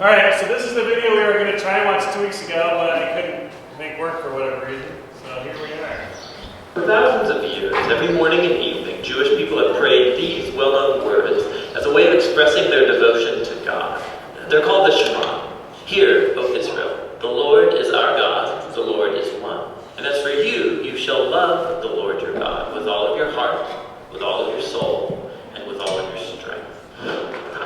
Alright, so this is the video we were going to try and watch 2 weeks ago, but I couldn't make work for whatever reason. So here we are. For thousands of years, every morning and evening, Jewish people have prayed these well-known words as a way of expressing their devotion to God. They're called the Shema. Hear, O Israel, the Lord is our God, the Lord is one. And as for you, you shall love the Lord your God with all of your heart, with all of your soul, and with all of your strength.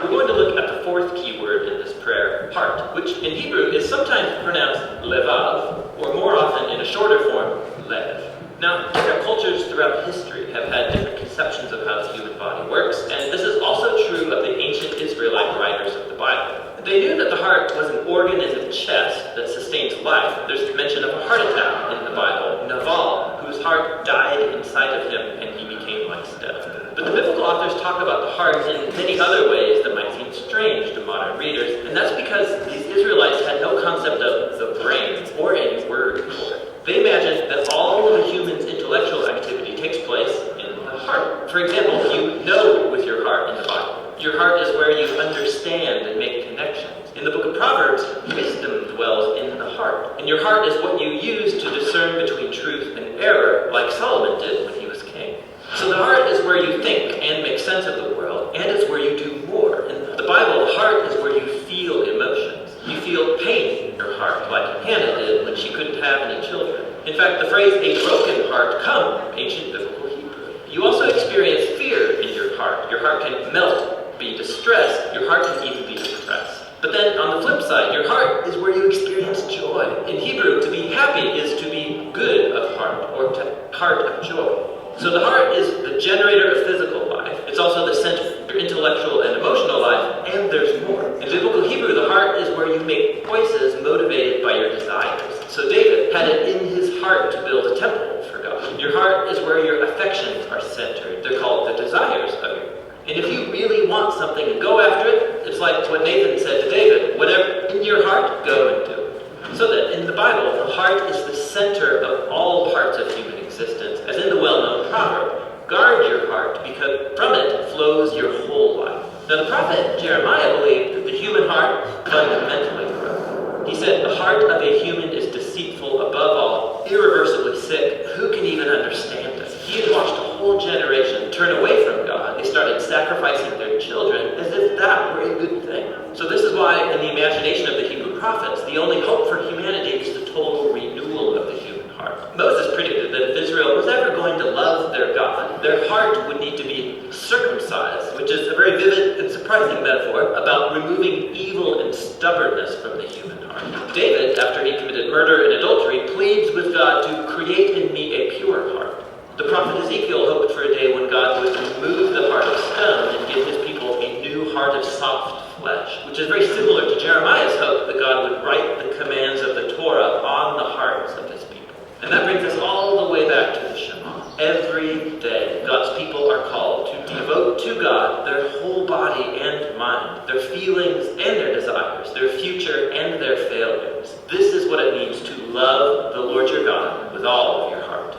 We're going to look at the fourth key word in this prayer, heart, which in Hebrew is sometimes pronounced levav, or more often in a shorter form, lev. Now, different cultures throughout history have had different conceptions of how the human body works, and this is also true of the ancient Israelite writers of the Bible. They knew that the heart was an organ in the chest that sustains life. There's mention of a heart attack in the Bible, Naval, whose heart died inside of him and he became like stone. But the biblical authors talk about the heart in many other ways that might seem strange to modern readers, and that's because these Israelites had no concept of the brain or any word for it. They imagined that all of a human's intellectual activity takes place in the heart. For example, you know with your heart in the Bible. Your heart is where you understand and make connections. In the book of Proverbs, wisdom dwells in the heart. And your heart is what you use to discern between truth and error, like Solomon did when he was king. So the heart is where you think and make sense of the world, and it's where you do more. In the Bible, the heart is where you feel emotions. You feel pain in your heart, like Hannah did when she couldn't have any children. In fact, the phrase, a broken heart, comes from ancient biblical Hebrew. You also experience fear in your heart. Your heart can melt, be distressed. Your heart can even be depressed. But then on the flip side, your heart is where you experience joy. In Hebrew, to be happy is to be good of heart, or to heart of joy. So the heart is the generator of physical life. It's also the center for intellectual and emotional life, and there's more. In biblical Hebrew, the heart is where you make choices motivated by your desires. So David had it in his heart to build a temple for God. Your heart is where your affections are centered. They're called the desires of your heart. And if you really want something and go after it, it's like what Nathan said to David, whatever in your heart, go and do it. So that in the Bible, the heart is the center of all parts of human existence, as in the well-known proverb, guard your heart, because from it flows your whole life. Now the prophet Jeremiah believed that the human heart fundamentally broke. He said, the heart of a human is deceitful above all, irreversibly sick. Who can even understand it? He had watched a whole generation turn away from God. They started sacrificing their children as if that were a good thing. So this is why, in the imagination of the Hebrew prophets, the only hope for humanity is the total renewal of the human heart. Moses predicted that if Israel was ever going to love their God, their heart would need to be circumcised, which is a very vivid and surprising metaphor about removing evil and stubbornness from the human heart. David, after he committed murder and adultery, pleads with God to create in me a pure heart. The prophet Ezekiel hoped for a day when God would remove the heart of stone and give his people a new heart of soft flesh, which is very similar to Jeremiah's hope that God would write the commands of the Torah on the hearts of his people. And that brings us all the way back to the Shema. Every day, God's people are called to devote to God their whole body and mind, their feelings and their desires, their future and their failures. This is what it means to love the Lord your God with all of your heart.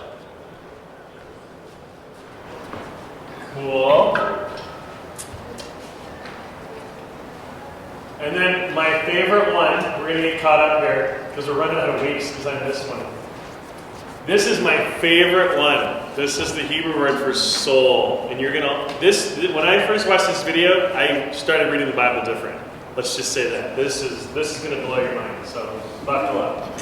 Cool. And then my favorite one, we're going to get caught up here because we're running out of weeks because I missed one. This is my favorite one. This is the Hebrew word for soul. And you're going to, when I first watched this video, I started reading the Bible different. Let's just say that. This is going to blow your mind. So buckle up.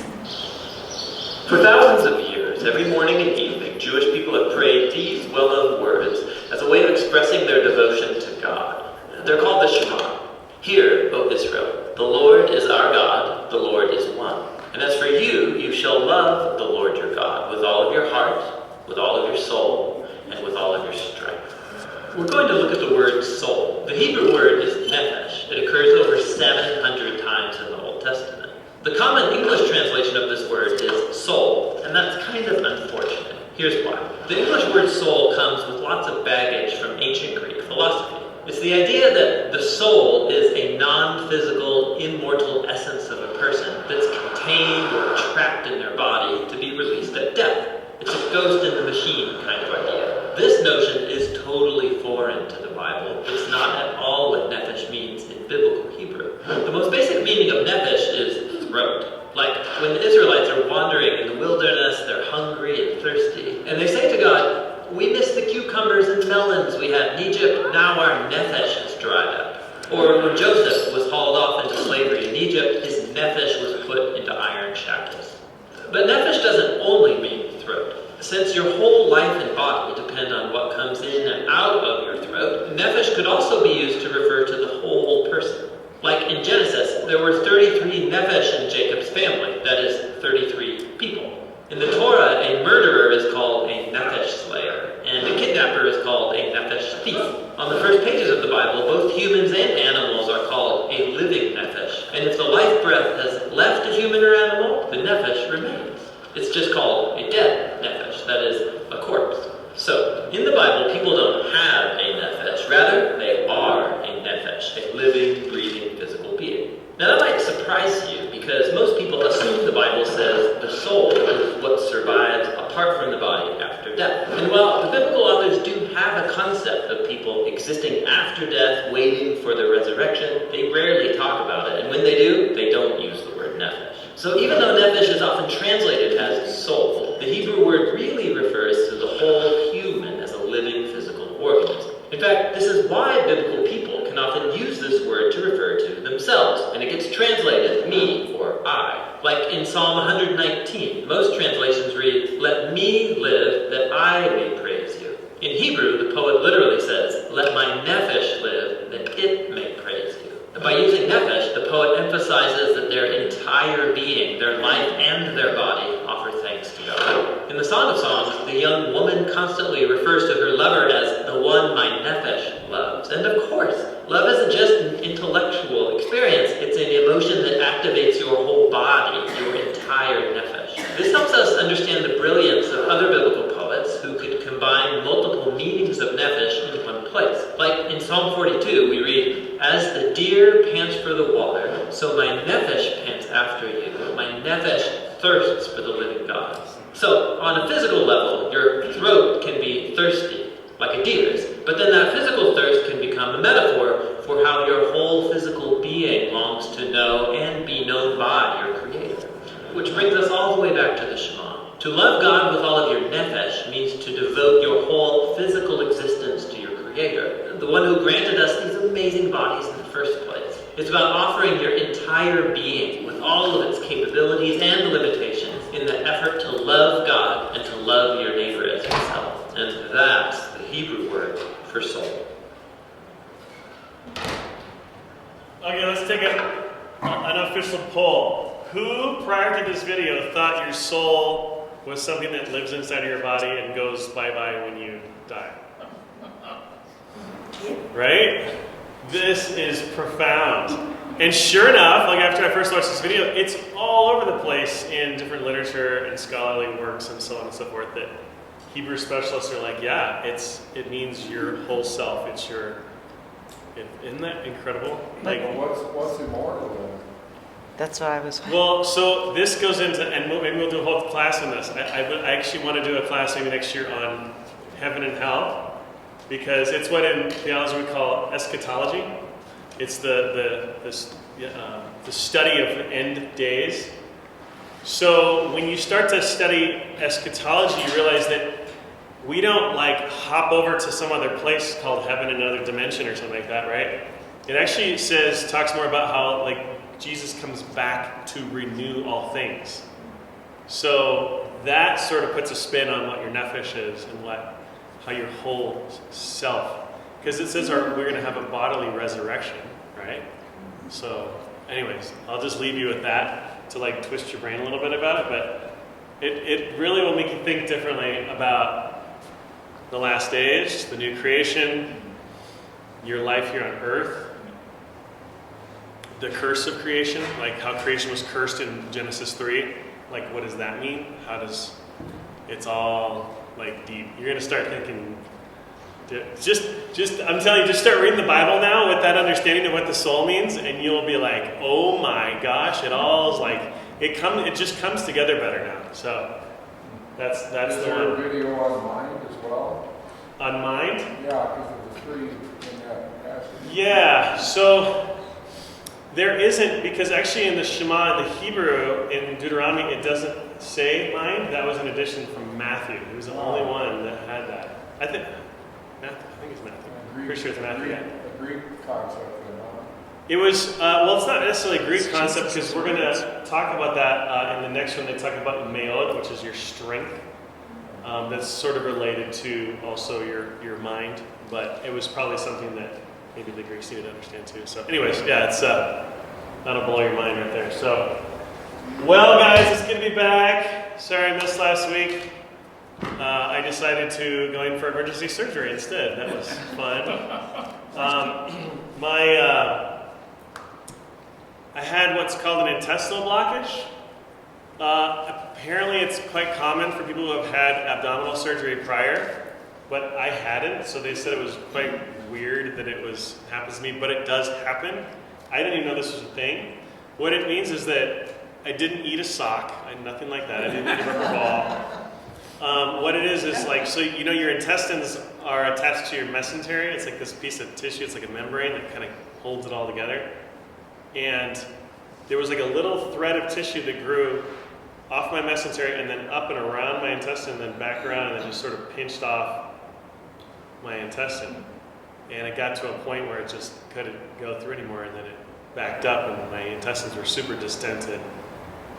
For thousands of years, every morning and evening, Jewish people have prayed these well-known words as a way of expressing their devotion to God. They're called the Shema. Hear, O Israel, the Lord is our God, the Lord is one. And as for you, you shall love the Lord your God with all of your heart, with all of your soul, and with all of your strength. We're going to look at the word soul. The Hebrew word is nefesh. It occurs over 700 times in the Old Testament. The common English translation of this word is soul, and that's kind of unfortunate. Here's why. The English word soul comes with lots of baggage from ancient Greek philosophy. It's the idea that the soul is a non-physical, immortal essence of a person that's contained or trapped in their body to be released at death. It's a ghost in the machine kind of idea. This notion is totally foreign to the Bible. It's not at all what nefesh means in biblical Hebrew. The most basic meaning the Israelites are wandering in the wilderness, they're hungry and thirsty, and they say to God, "We miss the cucumbers and melons we had in Egypt, now our nephesh is dried up." Or when Joseph was hauled off into slavery in Egypt, his nephesh was put into iron shackles. But nephesh doesn't only mean throat. Since your whole life and body depend on what comes in and out of your throat, nephesh could also be used to refer to the whole person. Like in Genesis, there were 33 nephesh in Jacob's family, that is, 33 people. In the Torah, a murderer is called a nephesh slayer, and a kidnapper is called a nephesh thief. On the first pages of the Bible, both humans and animals are called a living nephesh, and if the life breath has left a human or animal, the nephesh remains. It's just called a dead nephesh, that is, a corpse. So, in the Bible, people don't have a nephesh. Rather, they are a nephesh, a living, breathing, physical being. Now, that might surprise you, because most people assume the Bible says the soul is what survives apart from the body after death. And while the biblical authors do have a concept of people existing after death, waiting for the resurrection, they rarely talk about it. And when they do, they don't use the word nephesh. So even though nephesh is often translated as soul, the Hebrew word really refers to the whole human as a living physical organism. In fact, this is why biblical people can often use this word to refer to themselves, and it gets translated me or I. Like in Psalm 119, most translations read, "Let me live that I may praise you." In Hebrew, the poet literally says, "Let my nephesh live that it may praise you." And by using nephesh, the poet emphasizes that their entire being, their life and their body, offer thanks to God. In the Song of Songs, the young woman constantly refers to her lover as the one my nephesh loves. And of course, love isn't just an intellectual experience, it's an emotion that activates your whole body, your entire nephesh. This helps us understand the brilliance of other biblical poets who could combine multiple meanings of nephesh in one place. Like in Psalm 42, we read, "As the deer pants for the water, so my nephesh pants after you. My nephesh thirsts for the living God." So, on a physical level, your throat can be thirsty, like a deer's, but then that physical thirst can become a metaphor for how your whole physical being longs to know and be known by your Creator. Which brings us all the way back to the Shema. To love God with all of your nephesh means to devote your whole physical existence to your Creator, the one who granted us these amazing bodies in the first place. It's about offering your entire being with all of its capabilities and limitations in the effort to love God and to love your neighbor as yourself. And that's the Hebrew word for soul. Okay, let's take an unofficial poll. Who, prior to this video, thought your soul was something that lives inside of your body and goes bye-bye when you die? Right? This is profound. And sure enough, like after I first watched this video, it's all over the place in different literature and scholarly works and so on and so forth that Hebrew specialists are like, yeah, it means your whole self. It's your, isn't that incredible? Like, what's immortal then? That's what I was. Well, so this goes into, and maybe we'll do a whole class on this. I actually want to do a class maybe next year on heaven and hell, because it's what in theology we call eschatology. It's the study of end days. So when you start to study eschatology, you realize that we don't like hop over to some other place called heaven in another dimension or something like that, right? It actually talks more about how like Jesus comes back to renew all things. So that sort of puts a spin on what your nephesh is and how your whole self. Because it says we're going to have a bodily resurrection, right? So, anyways, I'll just leave you with that to like twist your brain a little bit about it. But it really will make you think differently about the last days, the new creation, your life here on earth, the curse of creation, like how creation was cursed in Genesis 3. Like, what does that mean? It's all like deep. You're going to start thinking. I'm telling you, just start reading the Bible now with that understanding of what the soul means, and you'll be like, oh my gosh, it all is like, it just comes together better now. So, that's the one. Is there a video on mind as well? On mind? Yeah, because of the three in that passage. Yeah, so, There isn't, because actually in the Shema, in the Hebrew, in Deuteronomy, it doesn't say mind. That was an addition from Matthew. He was the only one that had that. I think it's Matthew. Pretty sure it's Matthew. A Greek concept. It was, well, it's not necessarily a Greek concept, because we're going to talk about that in the next one. They talk about meod, which is your strength. That's sort of related to also your mind, but it was probably something that maybe the Greeks needed to understand too. So anyways, yeah, it's that'll blow your mind right there. So, well guys, it's good to be back. Sorry I missed last week. I decided to go in for emergency surgery instead. That was fun. I had what's called an intestinal blockage. Apparently it's quite common for people who have had abdominal surgery prior, but I hadn't, so they said it was quite weird that happens to me, but it does happen. I didn't even know this was a thing. What it means is that I didn't eat a sock, nothing like that. I didn't eat a rubber ball. What it is like, so you know your intestines are attached to your mesentery. It's like this piece of tissue, it's like a membrane that kind of holds it all together. And there was like a little thread of tissue that grew off my mesentery and then up and around my intestine and then back around and then just sort of pinched off my intestine. And it got to a point where it just couldn't go through anymore, and then it backed up and my intestines were super distended.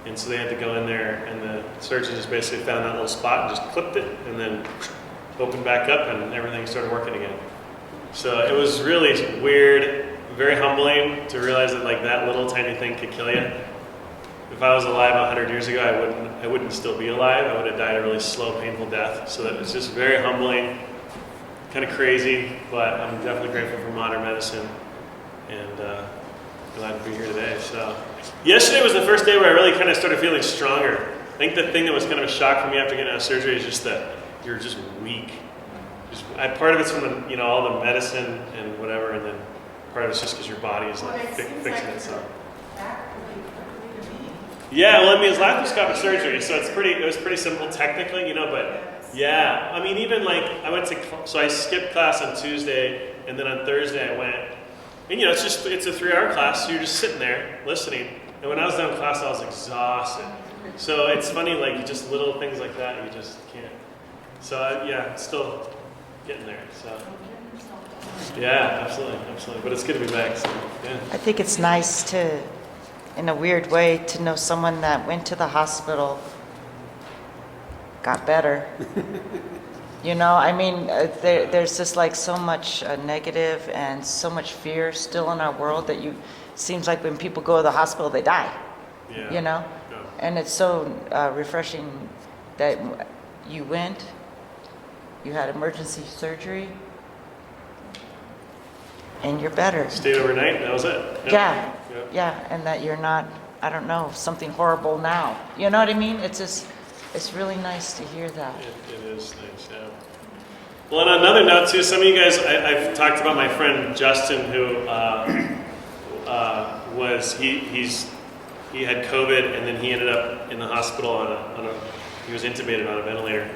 And so they had to go in there, and the surgeon just basically found that little spot and just clipped it and then opened back up and everything started working again. So it was really weird, very humbling to realize that like that little tiny thing could kill you. If I was alive 100 years ago, I wouldn't still be alive. I would have died a really slow, painful death. So that was just very humbling, kind of crazy, but I'm definitely grateful for modern medicine, and glad to be here today. So yesterday was the first day where I really kind of started feeling stronger. I think the thing that was kind of a shock for me after getting out of surgery is just that you're just weak. Part of it's from all the medicine and whatever, and then part of it's just because your body is like fixing itself. Yeah, well, I mean, it's laparoscopic surgery, so it was pretty simple technically, but yeah, I mean, even like I skipped class on Tuesday, and then on Thursday I went, and it's a 3-hour class, so you're just sitting there listening, and when I was done with class, I was exhausted. So it's funny, like just little things like that, you just can't. So yeah, still getting there, so. Yeah, absolutely, but it's good to be back, so yeah. I think it's nice to, in a weird way, to know someone that went to the hospital, got better. There's just like so much negative and so much fear still in our world that seems like when people go to the hospital, they die. Yeah. Yeah. And it's so refreshing that you went, you had emergency surgery, and you're better. Stayed overnight, that was it. Yeah. Yeah, and that you're not, I don't know, something horrible now. You know what I mean? It's really nice to hear that. It is nice, yeah. Well, on another note too, some of you guys, I've talked about my friend Justin, who he had COVID, and then he ended up in the hospital he was intubated on a ventilator,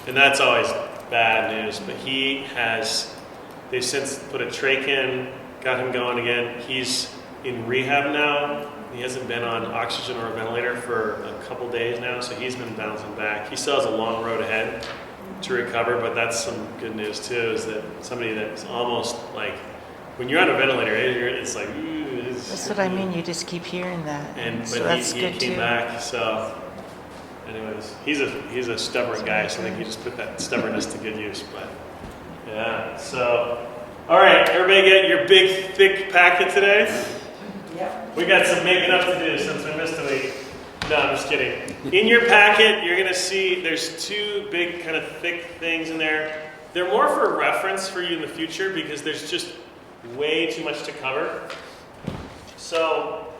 and that's always bad news. But they've since put a trach in, got him going again. He's in rehab now. He hasn't been on oxygen or a ventilator for a couple days now, so he's been bouncing back. He still has a long road ahead to recover, but that's some good news too, is that somebody that's almost like, when you're on a ventilator, it's like, that's what I mean, you just keep hearing that. But he came back, so anyways, he's a stubborn guy, so I think he just put that stubbornness to good use, but yeah, so, all right, everybody get your big, thick packet today? Yeah. We got some making up to do since we missed a week. No, I'm just kidding. In your packet, you're going to see there's 2 big kind of thick things in there. They're more for reference for you in the future because there's just way too much to cover. So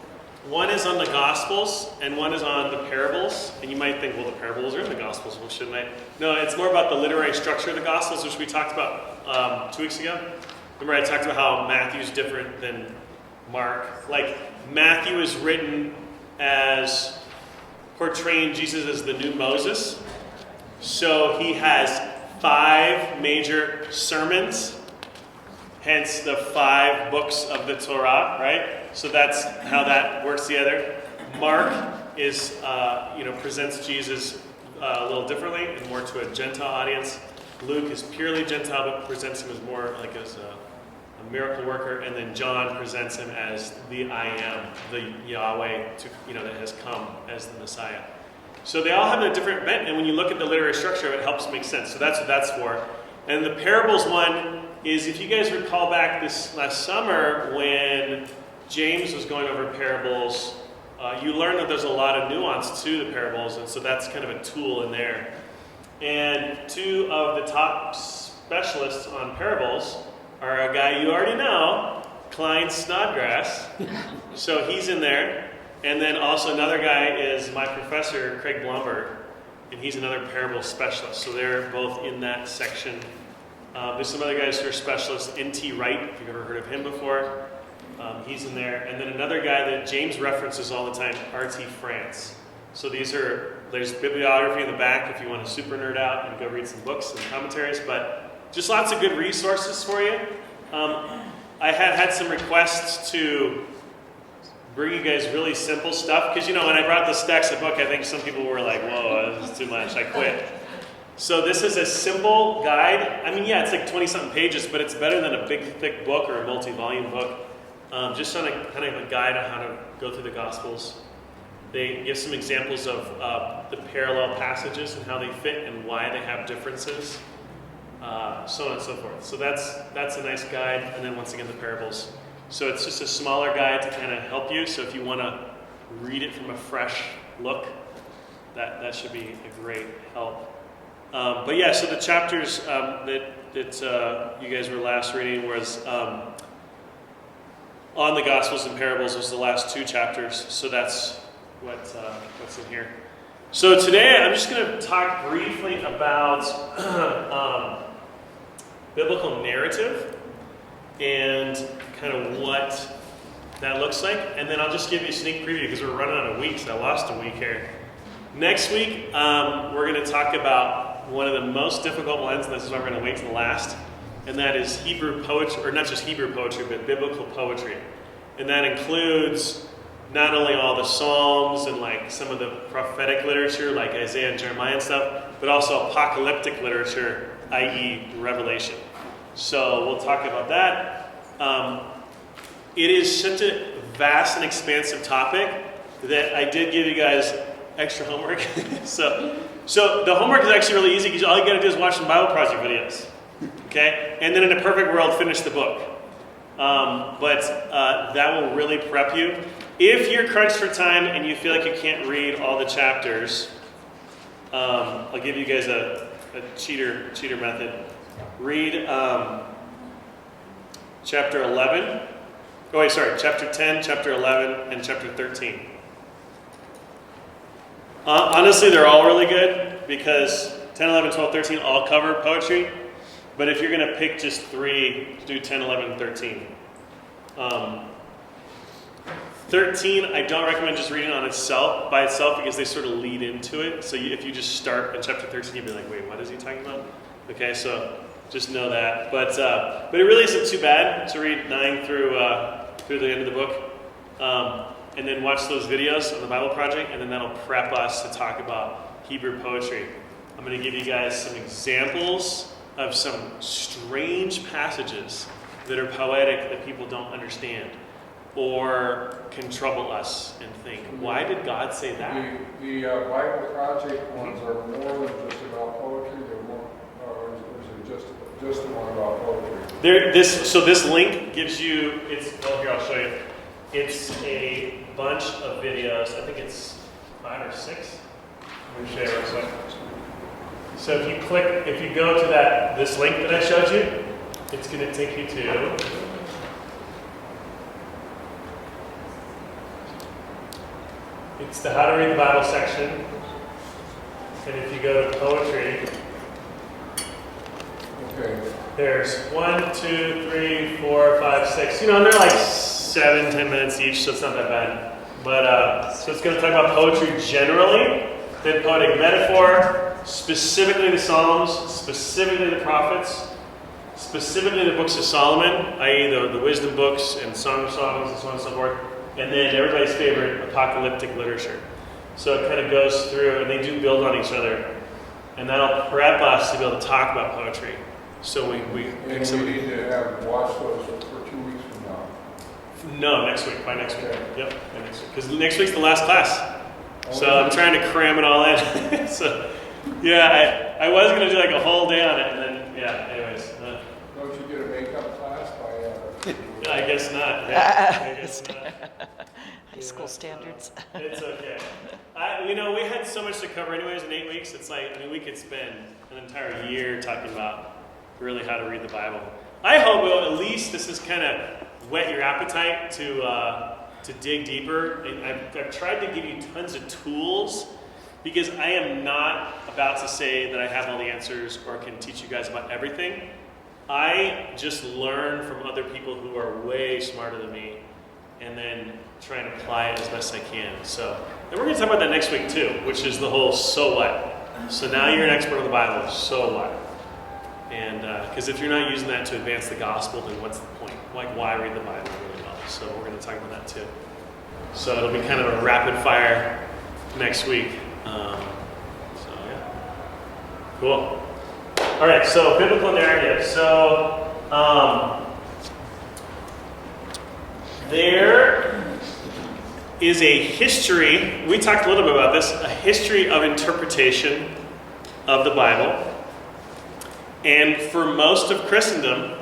one is on the Gospels and one is on the parables. And you might think, well, the parables are in the Gospels. Well, shouldn't I? No, it's more about the literary structure of the Gospels, which we talked about 2 weeks ago. Remember I talked about how Matthew's different than Mark. Like, Matthew is written as portraying Jesus as the new Moses. So he has 5 major sermons hence the 5 books of the Torah, right? So that's how that works together. Mark is, presents Jesus a little differently and more to a Gentile audience. Luke is purely Gentile, but presents him as more like as a miracle worker. And then John presents him as the I am, the Yahweh, that has come as the Messiah. So they all have a different bent, and when you look at the literary structure, it helps make sense. So that's what that's for. And the parables one is, if you guys recall back this last summer when James was going over parables, you learn that there's a lot of nuance to the parables, and so that's kind of a tool in there. And 2 of the top specialists on parables are a guy you already know, Klein Snodgrass. So he's in there. And then also another guy is my professor, Craig Blumberg, and he's another parable specialist. So they're both in that section. There's some other guys who are specialists. N.T. Wright, if you've ever heard of him before, he's in there. And then another guy that James references all the time, R.T. France. So there's bibliography in the back if you want to super nerd out and go read some books and commentaries, but just lots of good resources for you. I have had some requests to bring you guys really simple stuff, because when I brought the stacks of book, I think some people were like, whoa, this is too much, I quit. So this is a simple guide. I mean, yeah, it's like 20-something pages, but it's better than a big, thick book or a multi-volume book. Just on a kind of a guide on how to go through the Gospels. They give some examples of the parallel passages and how they fit and why they have differences, so on and so forth. So that's a nice guide, and then once again the parables. So it's just a smaller guide to kind of help you. So if you want to read it from a fresh look, that should be a great help. But yeah, so the chapters that you guys were last reading was on the Gospels and parables was the last 2 chapters. So that's what's in here. So today I'm just going to talk briefly about biblical narrative and kind of what that looks like. And then I'll just give you a sneak preview because we're running out of weeks. I lost a week here. Next week, we're going to talk about one of the most difficult ones, and this is why we're going to wait till the last, and that is Hebrew poetry, or not just Hebrew poetry, but biblical poetry. And that includes not only all the Psalms and like some of the prophetic literature, like Isaiah and Jeremiah and stuff, but also apocalyptic literature, i.e. Revelation. So we'll talk about that. It is such a vast and expansive topic that I did give you guys extra homework. So the homework is actually really easy because all you got to do is watch some Bible Project videos. Okay? And then in a perfect world, finish the book. But that will really prep you. If you're crunched for time and you feel like you can't read all the chapters, I'll give you guys a cheater method. Read chapter 11. Chapter 10, chapter 11, and chapter 13. Honestly, they're all really good because 10, 11, 12, 13 all cover poetry. But if you're going to pick just 3, do 10, 11, and 13. 13, I don't recommend just reading by itself because they sort of lead into it. So if you just start in chapter 13, you'll be like, wait, what is he talking about? Okay, so just know that. But it really isn't too bad to read 9 through the end of the book. And then watch those videos on the Bible Project, and then that'll prep us to talk about Hebrew poetry. I'm going to give you guys some examples of some strange passages that are poetic that people don't understand or can trouble us and think, why did God say that? The Bible Project ones are more than just about poetry. They're more, or is it just the one about poetry? This link gives you, here I'll show you. It's a bunch of videos. I think it's 5 or 6. Let me show you real quick. So if you go to this link that I showed you, it's going to take you to it's the How to Read the Bible section. And if you go to poetry, okay. There's 1, 2, 3, 4, 5, 6. And they're like 7, 10 minutes each, so it's not that bad. But so it's going to talk about poetry generally, then poetic metaphor, specifically the Psalms, specifically the prophets, specifically the books of Solomon, i.e. the wisdom books and Song of Songs and so on and so forth, and then everybody's favorite apocalyptic literature. So it kind of goes through, and they do build on each other, and that'll prep us to be able to talk about poetry. So we And we need to watch those for 2 weeks from now. No, next week, by next week. Okay. Yep, by next week. Because next week's the last class. So I'm trying to cram it all in. So, yeah, I was going to do like a whole day on it, and then, yeah, anyways. Don't you get a makeup class by... I guess not. Yeah, I guess not. High school standards. It's okay. We had so much to cover anyways in 8 weeks. It's like, we could spend an entire year talking about really how to read the Bible. I hope, at least this is kind of whet your appetite to dig deeper. I've tried to give you tons of tools because I am not about to say that I have all the answers or can teach you guys about everything. I just learn from other people who are way smarter than me and then try and apply it as best I can. So, and we're going to talk about that next week too, which is the whole so what. So now you're an expert on the Bible, so what? And because if you're not using that to advance the gospel, then what's the point? Like, why read the Bible really well? So we're going to talk about that too. So it'll be kind of a rapid fire next week. So yeah, cool. All right, so biblical narrative. So there is a history. We talked a little bit about this. A history of interpretation of the Bible. And for most of Christendom,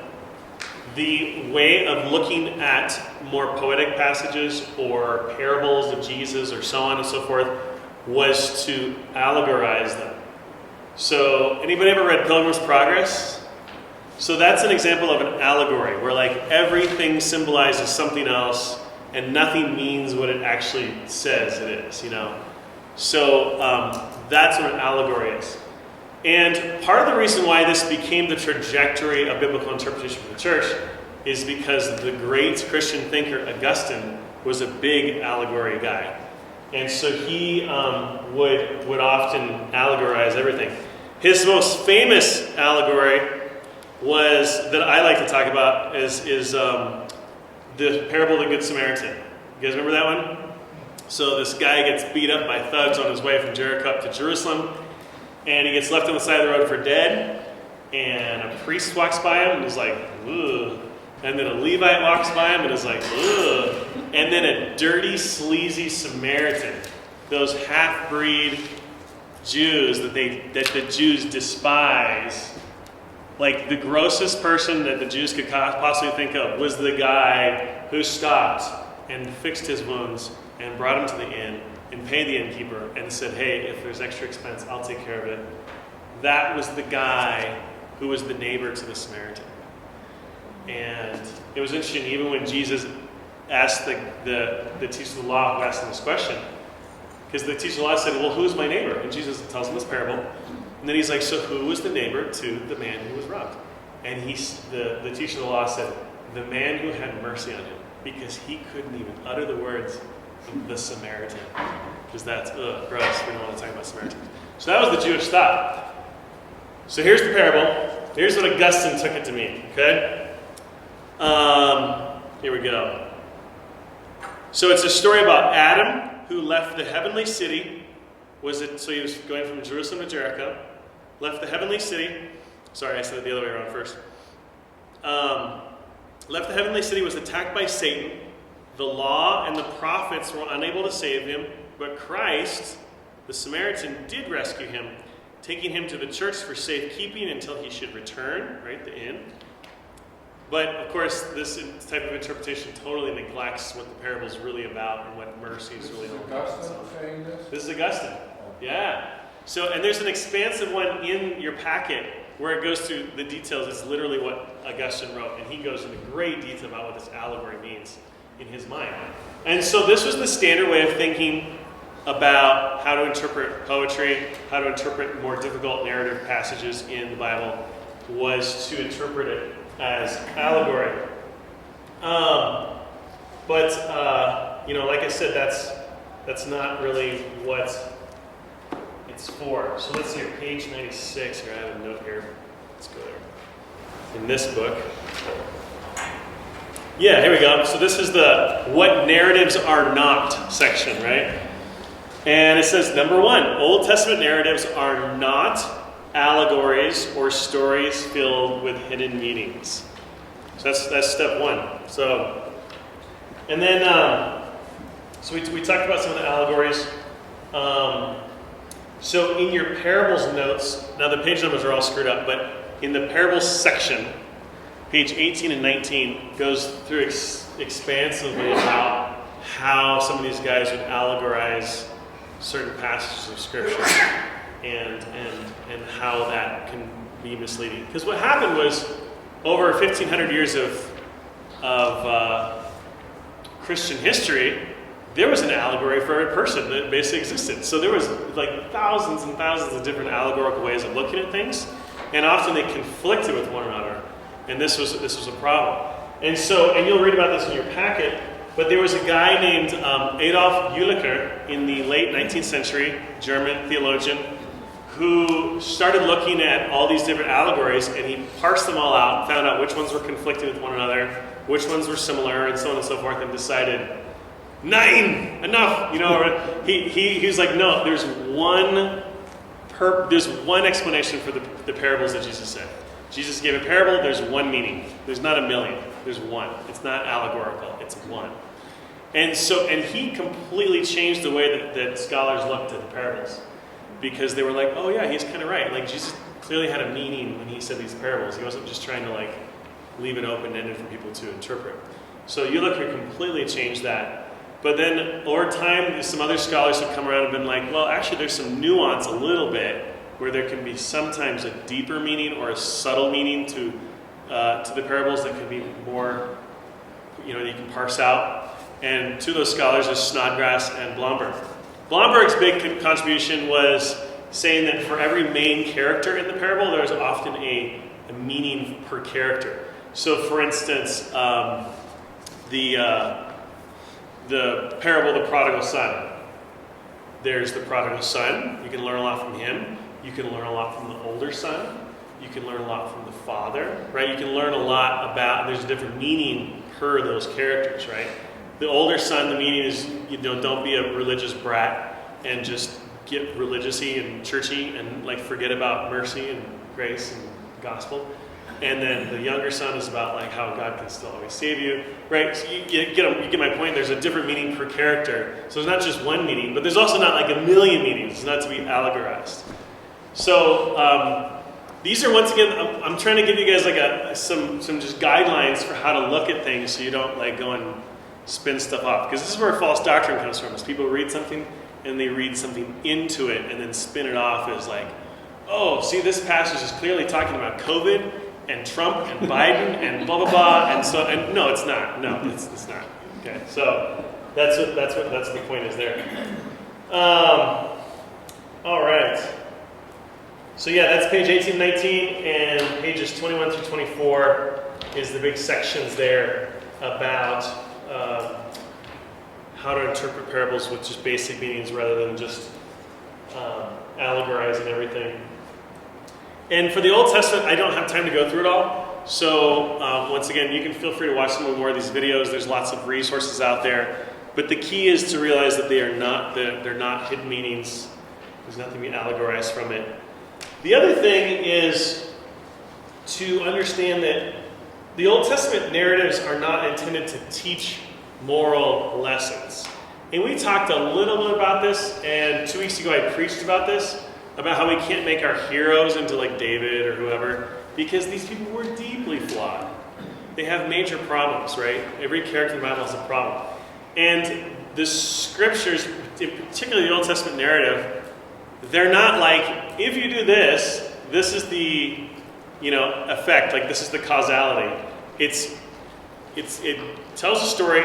the way of looking at more poetic passages or parables of Jesus or so on and so forth was to allegorize them. So, anybody ever read Pilgrim's Progress? So that's an example of an allegory where like everything symbolizes something else and nothing means what it actually says it is, So that's what an allegory is. And part of the reason why this became the trajectory of biblical interpretation for the church is because the great Christian thinker Augustine was a big allegory guy. And so he would often allegorize everything. His most famous allegory was, that I like to talk about, is the parable of the Good Samaritan. You guys remember that one? So this guy gets beat up by thugs on his way from Jericho up to Jerusalem. And he gets left on the side of the road for dead. And a priest walks by him and is like, ugh. And then a Levite walks by him and is like, ugh. And then a dirty, sleazy Samaritan. Those half-breed Jews that the Jews despise. Like the grossest person that the Jews could possibly think of was the guy who stopped and fixed his wounds and brought him to the inn and paid the innkeeper and said, hey, if there's extra expense, I'll take care of it. That was the guy who was the neighbor to the Samaritan. And it was interesting, even when Jesus asked the teacher of the law who asked him this question, because the teacher of the law said, well, who's my neighbor? And Jesus tells him this parable. And then he's like, so who was the neighbor to the man who was robbed? And the teacher of the law said, the man who had mercy on him, because he couldn't even utter the words the Samaritan, because that's gross. We don't want to talk about Samaritans. So that was the Jewish thought. So here's the parable. Here's what Augustine took it to mean. Okay. Here we go. So it's a story about Adam who left the heavenly city. So he was going from Jerusalem to Jericho. Left the heavenly city. Sorry, I said it the other way around first. Left the heavenly city, was attacked by Satan. The law and the prophets were unable to save him, but Christ, the Samaritan, did rescue him, taking him to the church for safekeeping until he should return, right, the inn. But, of course, this type of interpretation totally neglects what the parable is really about and what mercy is really all about. Is Augustine saying this? This is Augustine. Yeah. So, and there's an expansive one in your packet where it goes through the details. It's literally what Augustine wrote, and he goes into great detail about what this allegory means in his mind. And so this was the standard way of thinking about how to interpret poetry, how to interpret more difficult narrative passages in the Bible, was to interpret it as allegory. But like I said, that's not really what it's for. So let's see here, page 96. Here, I have a note here. Let's go there. in this book. Yeah, here we go. So this is the what narratives are not section, right? And it says, number 1, Old Testament narratives are not allegories or stories filled with hidden meanings. So that's step 1. So, and then, so we talked about some of the allegories. So in your parables notes, now the page numbers are all screwed up, but in the parables section, page 18 and 19 goes through expansively about how some of these guys would allegorize certain passages of Scripture and how that can be misleading. Because what happened was, over 1,500 years of Christian history, there was an allegory for every person that basically existed. So there was like thousands and thousands of different allegorical ways of looking at things, and often they conflicted with one another. And this was a problem. And you'll read about this in your packet, but there was a guy named Adolf Jülicher in the late 19th century, German theologian, who started looking at all these different allegories, and he parsed them all out, found out which ones were conflicting with one another, which ones were similar, and so on and so forth, and decided, Nein! Enough! He was like, no, there's one explanation for the parables that Jesus said. Jesus gave a parable, there's one meaning. There's not a million. There's one. It's not allegorical. It's one. And he completely changed the way that scholars looked at the parables. Because they were like, oh yeah, he's kind of right. Like, Jesus clearly had a meaning when he said these parables. He wasn't just trying to leave it open-ended for people to interpret. So Jülicher completely changed that. But then over time, some other scholars have come around and been like, well, actually there's some nuance a little bit, where there can be sometimes a deeper meaning or a subtle meaning to the parables that can be more, that you can parse out. And two of those scholars are Snodgrass and Blomberg. Blomberg's big contribution was saying that for every main character in the parable, there's often a meaning per character. So for instance, the parable of the prodigal son. There's the prodigal son. You can learn a lot from him. You can learn a lot from the older son. You can learn a lot from the father, right? You can learn a lot about, there's a different meaning per those characters, right? The older son, the meaning is, don't be a religious brat and just get religious-y and churchy and forget about mercy and grace and gospel. And then the younger son is about how God can still always save you, right? So you get my point. There's a different meaning per character. So there's not just one meaning, but there's also not a million meanings. It's not to be allegorized. So these are, once again, I'm trying to give you guys some just guidelines for how to look at things, so you don't go and spin stuff off. Because this is where false doctrine comes from. Is people read something and they read something into it and then spin it off as oh, see, this passage is clearly talking about COVID and Trump and Biden and blah blah blah, and no, it's not. No, it's not. Okay, so that's the point is there. All right. So yeah, that's page 18 and 19, and pages 21 through 24 is the big sections there about how to interpret parables with just basic meanings rather than just allegorizing everything. And for the Old Testament, I don't have time to go through it all. So once again, you can feel free to watch some more of these videos. There's lots of resources out there. But the key is to realize that they're not hidden meanings. There's nothing to be allegorized from it. The other thing is to understand that the Old Testament narratives are not intended to teach moral lessons. And we talked a little bit about this, and 2 weeks ago I preached about this, about how we can't make our heroes into David or whoever, because these people were deeply flawed. They have major problems, right? Every character in the Bible has a problem. And the scriptures, particularly the Old Testament narrative, they're not if you do this, this is the, effect, this is the causality. It tells a story,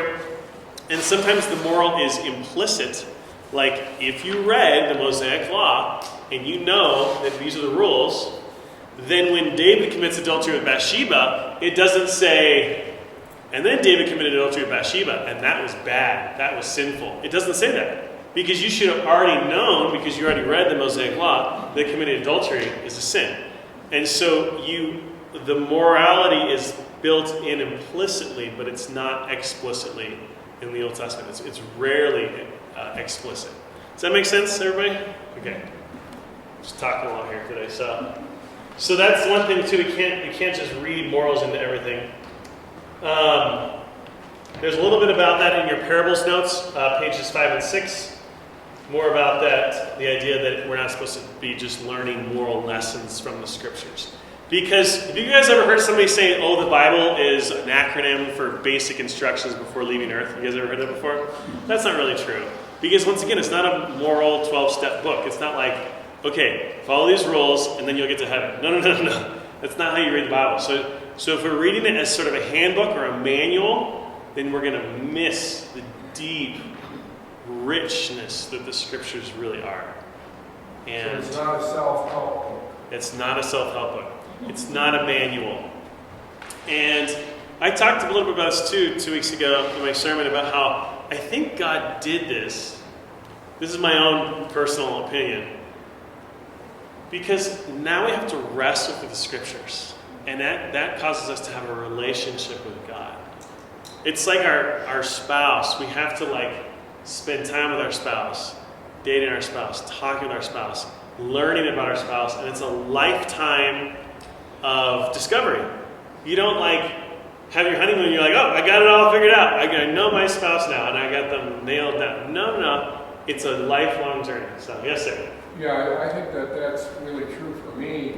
and sometimes the moral is implicit. If you read the Mosaic Law, and you know that these are the rules, then when David commits adultery with Bathsheba, it doesn't say, and then David committed adultery with Bathsheba, and that was bad, that was sinful. It doesn't say that. Because you should have already known, because you already read the Mosaic Law, that committing adultery is a sin. And so the morality is built in implicitly, but it's not explicitly in the Old Testament. It's rarely explicit. Does that make sense, everybody? Okay. Just talking a lot here today. So that's one thing too. We can't just read morals into everything. There's a little bit about that in your parables notes, pages 5 and 6. More about that, the idea that we're not supposed to be just learning moral lessons from the scriptures. Because have you guys ever heard somebody say, oh, the Bible is an acronym for basic instructions before leaving Earth? You guys ever heard that before? That's not really true. Because once again, it's not a moral 12-step book. It's not like, okay, follow these rules and then you'll get to heaven. No. That's not how you read the Bible. So if we're reading it as sort of a handbook or a manual, then we're going to miss the deep richness that the scriptures really are. And So it's not a self-help book. it's not a self-help book. It's not a manual. And I talked a little bit about this too 2 weeks ago in my sermon about how I think God did this. This is my own personal opinion. Because now we have to wrestle with the scriptures. And that causes us to have a relationship with God. It's like our spouse. We have to spend time with our spouse, dating our spouse, talking with our spouse, learning about our spouse. And it's a lifetime of discovery. You don't have your honeymoon and you're like, oh, I got it all figured out. I know my spouse now and I got them nailed down. No. It's a lifelong journey. So, yes, sir. Yeah, I think that's really true for me.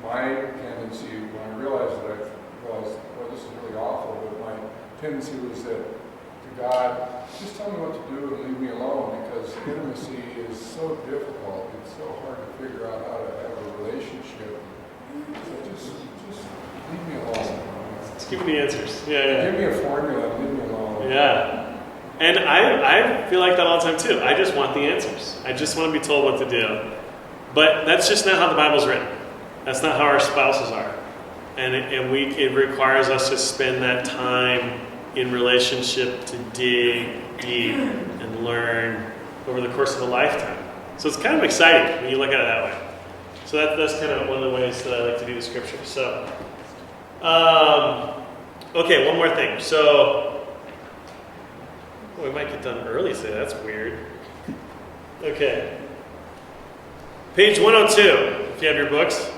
My tendency, when I realized that I realized, well, this is really awful, but my tendency was that to God, just tell me what to do and leave me alone, because intimacy is so difficult. It's so hard to figure out how to have a relationship. So just leave me alone. Just give me the answers. Yeah. Give me a formula and leave me alone. Yeah. And I feel like that all the time too. I just want the answers. I just want to be told what to do. But that's just not how the Bible's written. That's not how our spouses are. And it requires us to spend that time in relationship to dig deep and learn over the course of a lifetime. So it's kind of exciting when you look at it that way. So that's kind of one of the ways that I like to do the scripture. So, okay, one more thing. So, we might get done early today. That's weird. Okay. Page 102, if you have your books.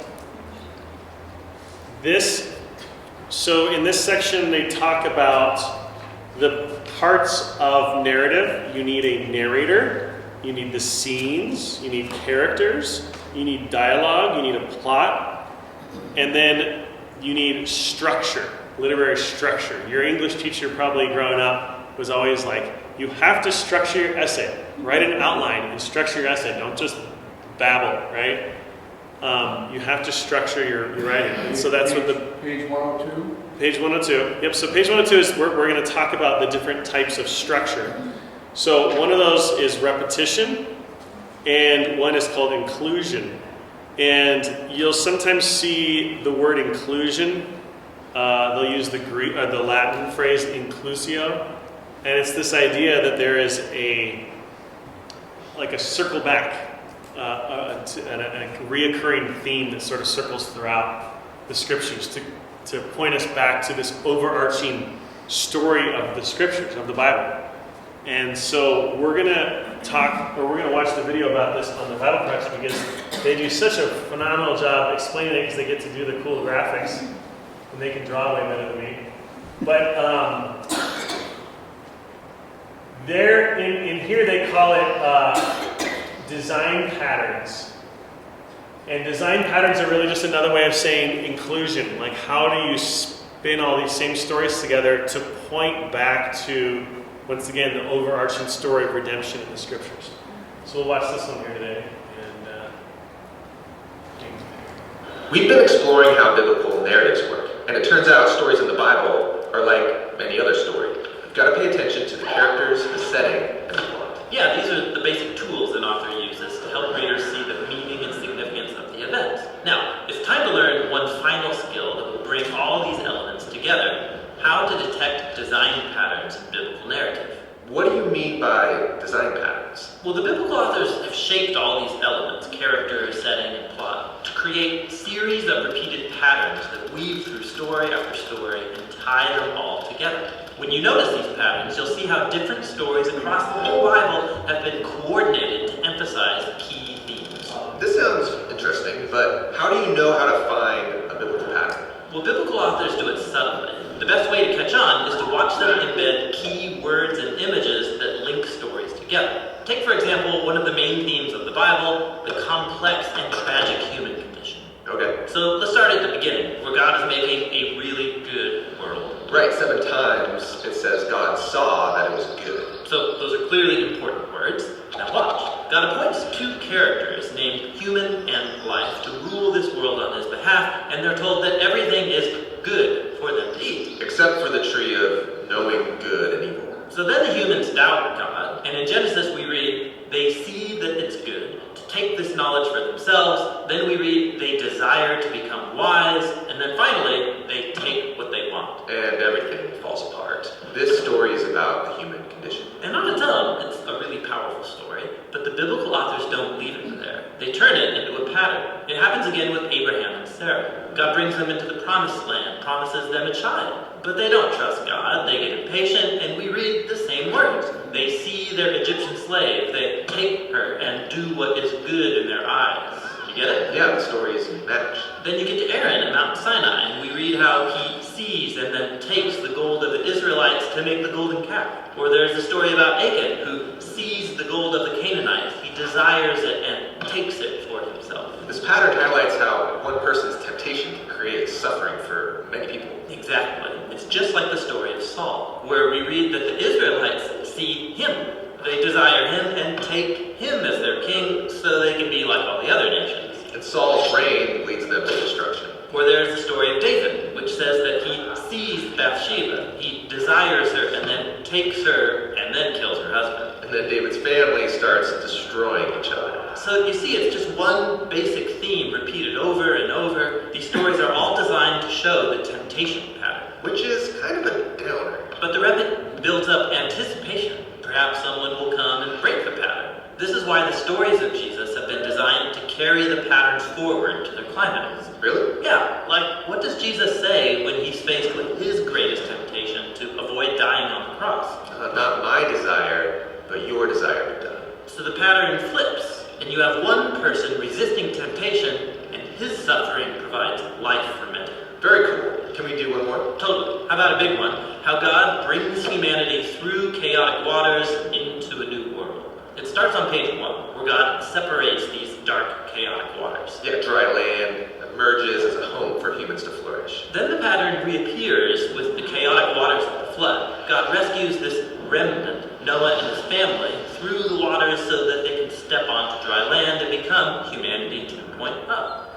So in this section, they talk about the parts of narrative. You need a narrator. You need the scenes. You need characters. You need dialogue. You need a plot. And then you need structure, literary structure. Your English teacher probably growing up was always like, you have to structure your essay. Write an outline and structure your essay. Don't just babble, right? You have to structure your writing. And so that's what the... Page 102? Page 102. Yep, so page 102 is we're going to talk about the different types of structure. So one of those is repetition, and one is called inclusion. And you'll sometimes see the word inclusion. They'll use the Latin phrase inclusio. And it's this idea that there is a circle back, a reoccurring theme that sort of circles throughout the scriptures to point us back to this overarching story of the scriptures, of the Bible. And so we're going to watch the video about this on the Bible Press because they do such a phenomenal job explaining it because they get to do the cool graphics and they can draw way better than me. But there, in here they call it design patterns. And design patterns are really just another way of saying inclusion. Like, how do you spin all these same stories together to point back to, once again, the overarching story of redemption in the scriptures. So we'll watch this one here today. We've been exploring how biblical narratives work, and it turns out stories in the Bible are like any other story. You've got to pay attention to the characters, the setting, and the plot. Yeah, these are the basic tools an author uses to help readers see the meaning and significance of the event. Now, it's time to learn one final skill that will bring all these elements together: how to detect design patterns in biblical narrative. What do you mean by design patterns? Well, the biblical authors have shaped all these elements, character, setting, and plot, to create series of repeated patterns that weave through story after story and tie them all together. When you notice these patterns, you'll see how different stories across the whole Bible have been coordinated to emphasize key themes. This sounds interesting, but how do you know how to find a biblical pattern? Well, biblical authors do it subtly. The best way to catch on is to watch them embed key words and images that link stories together. Take, for example, one of the main themes of the Bible, the complex and tragic human condition. Okay. So let's start at the beginning, where God is making a really good world. Right, 7 times it says God saw that it was good. So those are clearly important words. Now watch. God appoints 2 characters named Human and Life to rule this world on his behalf, and they're told that everything is good for them to eat. Except for the tree of knowing good and evil. So then the humans doubt God, and in Genesis we read, they see that it's good to take this knowledge for themselves. Then we read, they desire to become wise, and then finally, they take what they want. And everything falls apart. This story is about the human condition. And on its own, it's a really powerful story, but the biblical authors don't leave it there. They turn it into a pattern. It happens again with Abraham and Sarah. God brings them into the promised land, promises them a child. But they don't trust God, they get impatient, and we read the same words. They see their Egyptian slave, they take her and do what is good in their eyes. You get it? Yeah, the stories match. Then you get to Aaron at Mount Sinai, and we read how he sees and then takes the gold of the Israelites to make the golden calf. Or there's the story about Achan, who sees the gold of the Canaanites, he desires it and takes it for himself. This pattern highlights how one person's temptation can create suffering for many people. Exactly. It's just like the story of Saul, where we read that the Israelites see him. They desire him and take him as their king so they can be like all the other nations. And Saul's reign leads them to destruction. Or there's the story of David, which says that he sees Bathsheba, he desires her and then takes her and then kills her husband. And then David's family starts destroying each other. So you see, it's just one basic theme repeated over and over. These stories are all designed to show the temptation pattern. Which is kind of a downer. But the rabbit builds up anticipation. Perhaps someone will come and break the pattern. This is why the stories of Jesus have been designed to carry the patterns forward to their climax. Really? Yeah, like what does Jesus say when he's faced with his greatest temptation to avoid dying on the cross? Not my desire, but your desire be done. So the pattern flips, and you have one person resisting temptation, and his suffering provides life for many. Very cool. Can we do one more? Totally. How about a big one? How God brings humanity through chaotic waters into a new world. It starts on page 1, where God separates these dark, chaotic waters. Yeah, dry land emerges as a home for humans to flourish. Then the pattern reappears with the chaotic waters of the flood. God rescues this remnant, Noah and his family, through the waters so that they can step onto dry land and become humanity 2.0.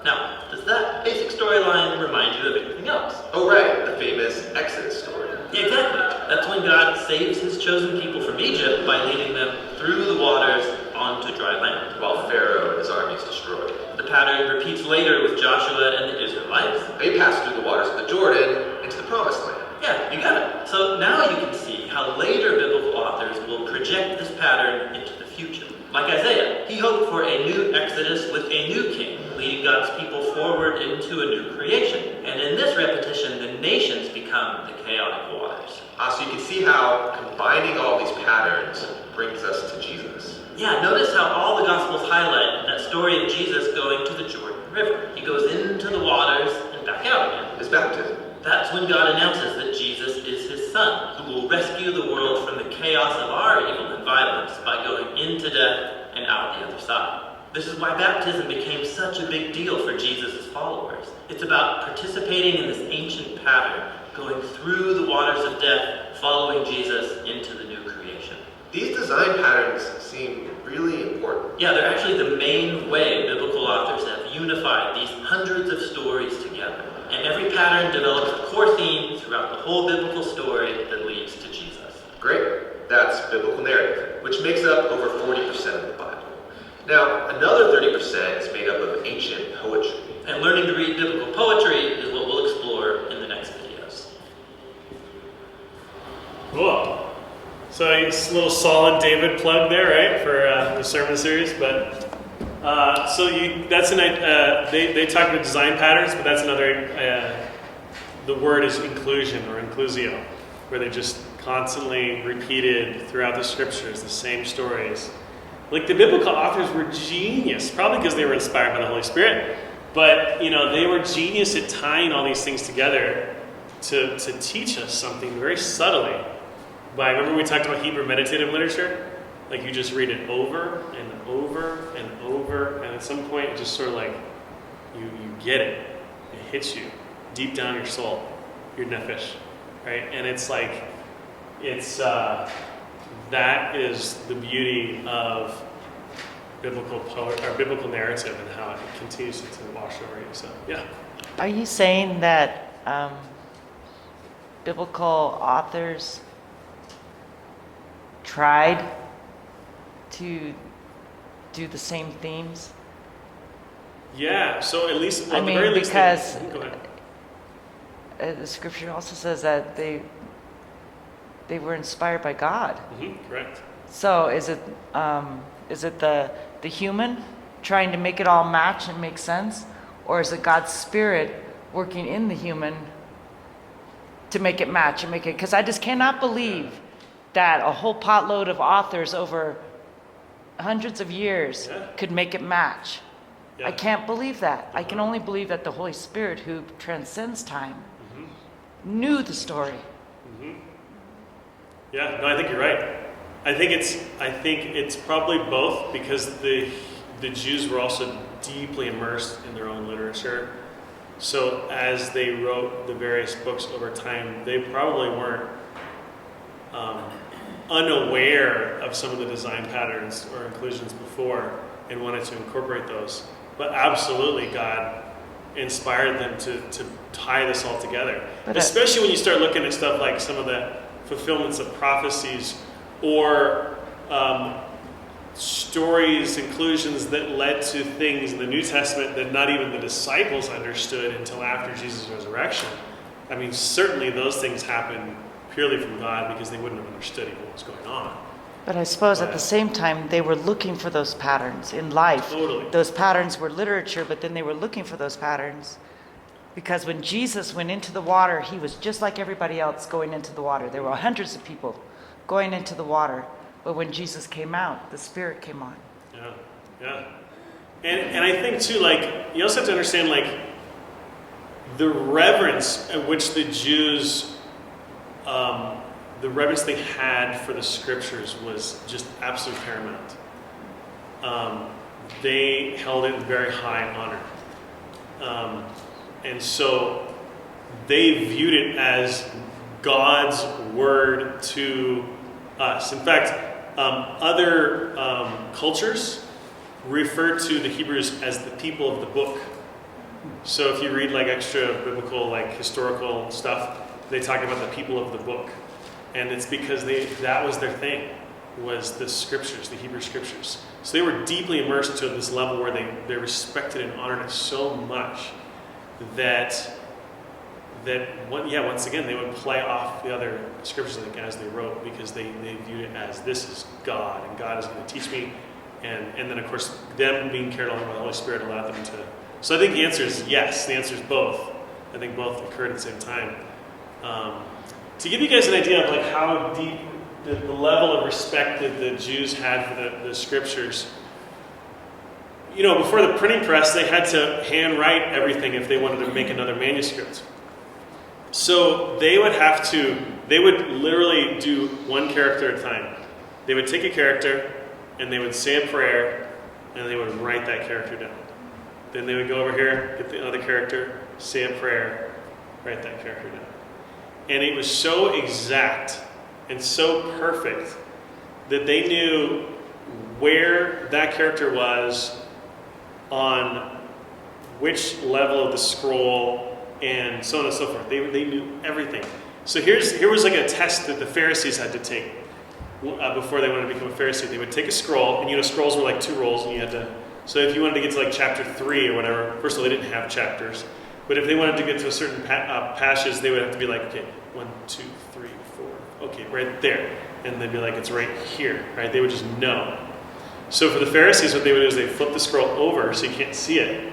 Now, does that basic storyline remind you of anything else? Oh right, the famous Exodus story. Yeah, exactly. That's when God saves his chosen people from Egypt by leading them through the waters onto dry land. While Pharaoh and his armies destroyed. The pattern repeats later with Joshua and the Israelites. They passed through the waters of the Jordan into the promised land. Yeah, you got it. So now you can see how later biblical authors will project this pattern into the future. Like Isaiah, he hoped for a new Exodus with a new king, leading God's people forward into a new creation. And in this repetition, the nations become the chaotic waters. So you can see how combining all these patterns brings us to Jesus. Yeah, notice how all the Gospels highlight that story of Jesus going to the Jordan River. He goes into the waters and back out again. His baptism. That's when God announces that Jesus is his son, who will rescue the world from the chaos of our evil and violence by going into death and out the other side. This is why baptism became such a big deal for Jesus' followers. It's about participating in this ancient pattern, going through the waters of death, following Jesus into the new creation. These design patterns seem really important. Yeah, they're actually the main way biblical authors have unified these hundreds of stories together. And every pattern develops a core theme throughout the whole biblical story that leads to Jesus. Great. That's biblical narrative, which makes up over 40% of the Bible. Now, another 30% is made up of ancient poetry. And learning to read biblical poetry is what we'll explore in the next videos. Cool. So it's a little solid David plug there, right, for the sermon series. But that's they talk about design patterns, but that's another. The word is inclusion or inclusio, where they just constantly repeated throughout the scriptures the same stories. Like the biblical authors were genius, probably because they were inspired by the Holy Spirit. But they were genius at tying all these things together to teach us something very subtly. Remember we talked about Hebrew meditative literature? Like you just read it over and over and over, and at some point it just sort of like you get it. It hits you deep down your soul, your nefesh, right? And it's like that is the beauty of biblical narrative and how it continues to wash over you. So yeah. Are you saying that biblical authors tried to do the same themes? Yeah, so at least, I mean, because go ahead. The scripture also says that they were inspired by God. Mm-hmm, correct. So is it the human trying to make it all match and make sense, or is it God's Spirit working in the human to make it match and make it? Because I just cannot believe that a whole potload of authors over hundreds of years could make it match. Yeah. I can't believe that. I can only believe that the Holy Spirit, who transcends time, knew the story. Mm-hmm. Yeah, no, I think you're right. I think it's probably both, because the Jews were also deeply immersed in their own literature. So as they wrote the various books over time, they probably weren't unaware of some of the design patterns or inclusions before and wanted to incorporate those. But absolutely, God inspired them to tie this all together. But especially when you start looking at stuff like some of the fulfillments of prophecies or stories, inclusions that led to things in the New Testament that not even the disciples understood until after Jesus' resurrection. I mean, certainly those things happened purely from God, because they wouldn't have understood even what was going on. But I suppose at the same time, they were looking for those patterns in life. Totally. Those patterns were literature, but then they were looking for those patterns. Because when Jesus went into the water, he was just like everybody else going into the water. There were hundreds of people going into the water. But when Jesus came out, the Spirit came on. Yeah. And I think, too, like, you also have to understand, like, the reverence at which the Jews... the reverence they had for the scriptures was just absolutely paramount. They held it in very high honor. And so they viewed it as God's word to us. In fact, other cultures refer to the Hebrews as the people of the book. So if you read like extra biblical, like historical stuff, they talk about the people of the book. And it's because that was their thing, was the scriptures, the Hebrew scriptures. So they were deeply immersed to this level where they respected and honored it so much that once again, they would play off the other scriptures as they wrote, because they viewed it as, this is God, and God is going to teach me. And then, of course, them being carried along by the Holy Spirit allowed them to... So I think the answer is yes. The answer is both. I think both occurred at the same time. To give you guys an idea of like how deep the level of respect that the Jews had for the scriptures, before the printing press, they had to handwrite everything if they wanted to make another manuscript. So they would literally do one character at a time. They would take a character and they would say a prayer and they would write that character down. Then they would go over here, get the other character, say a prayer, write that character down. And it was so exact and so perfect that they knew where that character was on which level of the scroll and so on and so forth. They knew everything. So here was like a test that the Pharisees had to take before they wanted to become a Pharisee. They would take a scroll, and scrolls were like 2 rolls, and you had to... So if you wanted to get to like chapter 3 or whatever, first of all, they didn't have chapters. But if they wanted to get to a certain passage, they would have to be like, okay, 1, 2, 3, 4, okay, right there. and they'd be like, it's right here, right? They would just know. So for the Pharisees, what they would do is they flip the scroll over so you can't see it.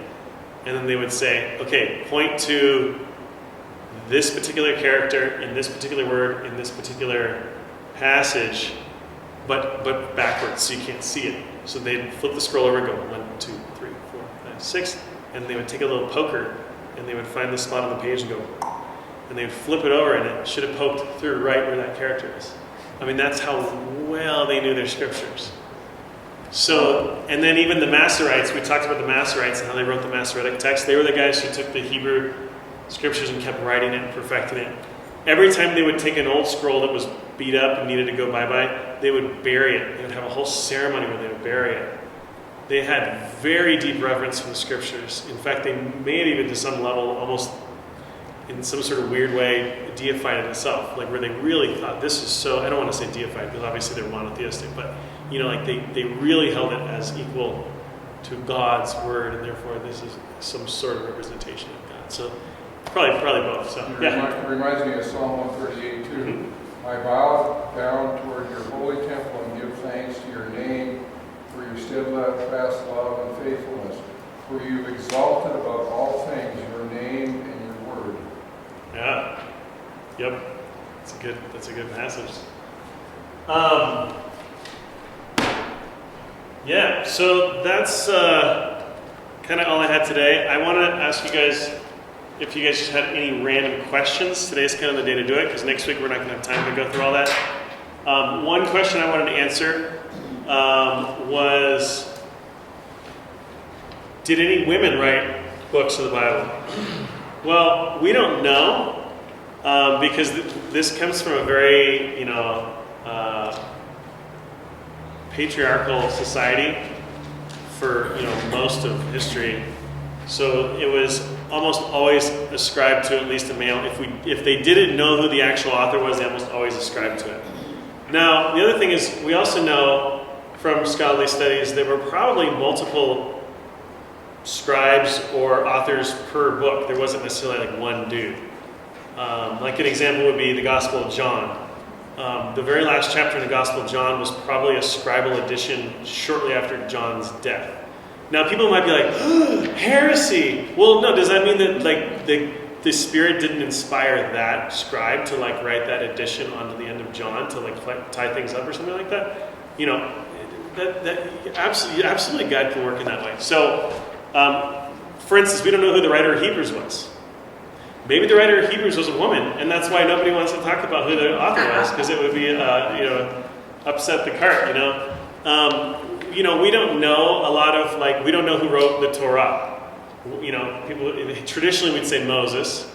And then they would say, okay, point to this particular character in this particular word in this particular passage, but backwards so you can't see it. So they'd flip the scroll over and go 1, 2, 3, 4, 5, 6, and they would take a little poker and they would find the spot on the page and go, and they would flip it over and it should have poked through right where that character is. I mean, that's how well they knew their scriptures. So, and then even the Masoretes, we talked about the Masoretes and how they wrote the Masoretic text. They were the guys who took the Hebrew scriptures and kept writing it and perfecting it. Every time they would take an old scroll that was beat up and needed to go bye-bye, they would bury it. They would have a whole ceremony where they would bury it. They had very deep reverence for the scriptures. In fact, they may have even to some level, almost in some sort of weird way, deified it itself. Like where they really thought, this is so, I don't want to say deified because obviously they're monotheistic, but like they really held it as equal to God's word, and therefore this is some sort of representation of God. So probably both. So It reminds me of Psalm 138 too. Mm-hmm. I bow down toward your holy temple and give thanks to your name for your steadfast love and faithfulness. For you've exalted above all things your name and your word. Yeah. Yep. That's a good passage. Yeah, so that's kind of all I had today. I want to ask you guys if you guys just had any random questions. Today's kind of the day to do it because next week we're not going to have time to go through all that. One question I wanted to answer was, did any women write books of the Bible? Well, we don't know because this comes from a very, patriarchal society for most of history. So it was almost always ascribed to at least a male. If they didn't know who the actual author was, they almost always ascribed to it. Now, the other thing is, we also know from scholarly studies there were probably multiple scribes or authors per book. There wasn't necessarily like one dude. Like an example would be the Gospel of John. The very last chapter in the Gospel of John was probably a scribal edition shortly after John's death. Now, people might be like, heresy! Well, no, does that mean that like the Spirit didn't inspire that scribe to like write that edition onto the end of John to like tie things up or something like that? That absolutely God can work in that way. So, for instance, we don't know who the writer of Hebrews was. Maybe the writer of Hebrews was a woman, and that's why nobody wants to talk about who the author was, because it would be, upset the cart, we don't know a lot of, we don't know who wrote the Torah. People, traditionally we'd say Moses,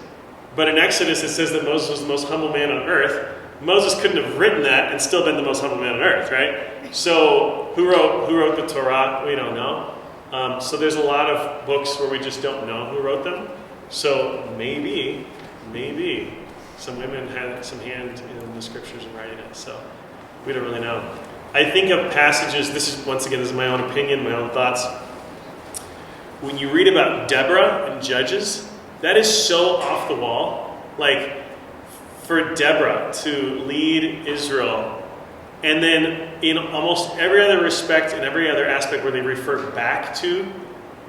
but in Exodus it says that Moses was the most humble man on earth. Moses couldn't have written that and still been the most humble man on earth, right? So who wrote the Torah? We don't know. So there's a lot of books where we just don't know who wrote them. So maybe some women had some hand in the scriptures and writing it. So we don't really know. I think of passages, this is my own opinion, my own thoughts. When you read about Deborah and Judges, that is so off the wall. Like, for Deborah to lead Israel, and then in almost every other respect and every other aspect where they refer back to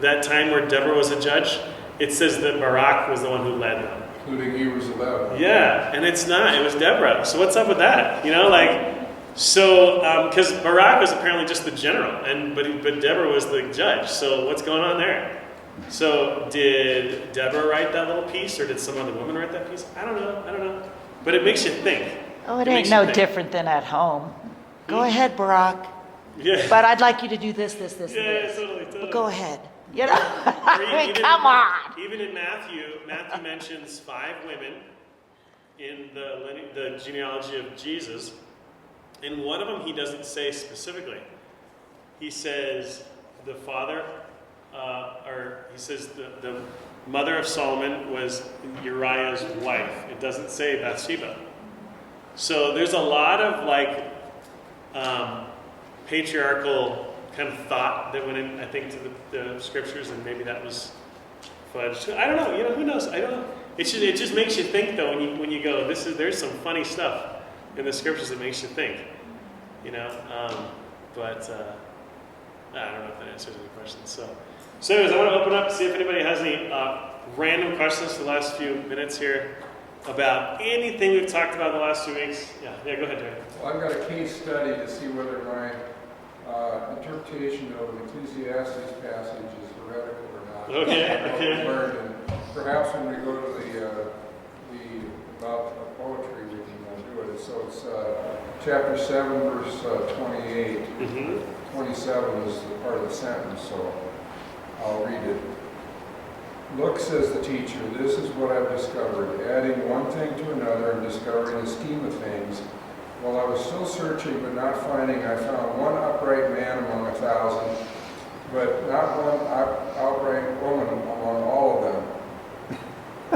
that time where Deborah was a judge, it says that Barak was the one who led them. Including Hebrews 11. Yeah, and it's not. It was Deborah. So what's up with that? Because Barak was apparently just the general, but Deborah was the judge. So what's going on there? So did Deborah write that little piece, or did some other woman write that piece? I don't know. But it makes you think. Oh, it ain't no different than at home. Go ahead, Barack. Yeah. But I'd like you to do this, Yeah, this. totally. But go ahead. Come on. Even in Matthew mentions 5 women in the genealogy of Jesus, and one of them he doesn't say specifically. He says the father, he says the mother of Solomon was Uriah's wife. It doesn't say Bathsheba. So there's a lot of patriarchal kind of thought that went in, I think, to the scriptures, and maybe that was fudged. I don't know. Who knows? I don't know. It just makes you think, though, when you go, there's some funny stuff in the scriptures that makes you think. you know. But I don't know if that answers any questions. So anyways, I want to open up, see if anybody has any random questions for the last few minutes here about anything we've talked about the last 2 weeks. Yeah, go ahead, Jerry. Well, I've got a case study to see whether my interpretation of an Ecclesiastes passage is heretical or not. Okay. Learned, and perhaps when we go to the about poetry, we can do it. So it's chapter 7, verse 28. Mm-hmm. 27 is the part of the sentence, so I'll read it. Look, says the teacher, this is what I've discovered, adding one thing to another and discovering the scheme of things. While I was still searching but not finding, I found one upright man among 1,000, but not one outright woman among all of them.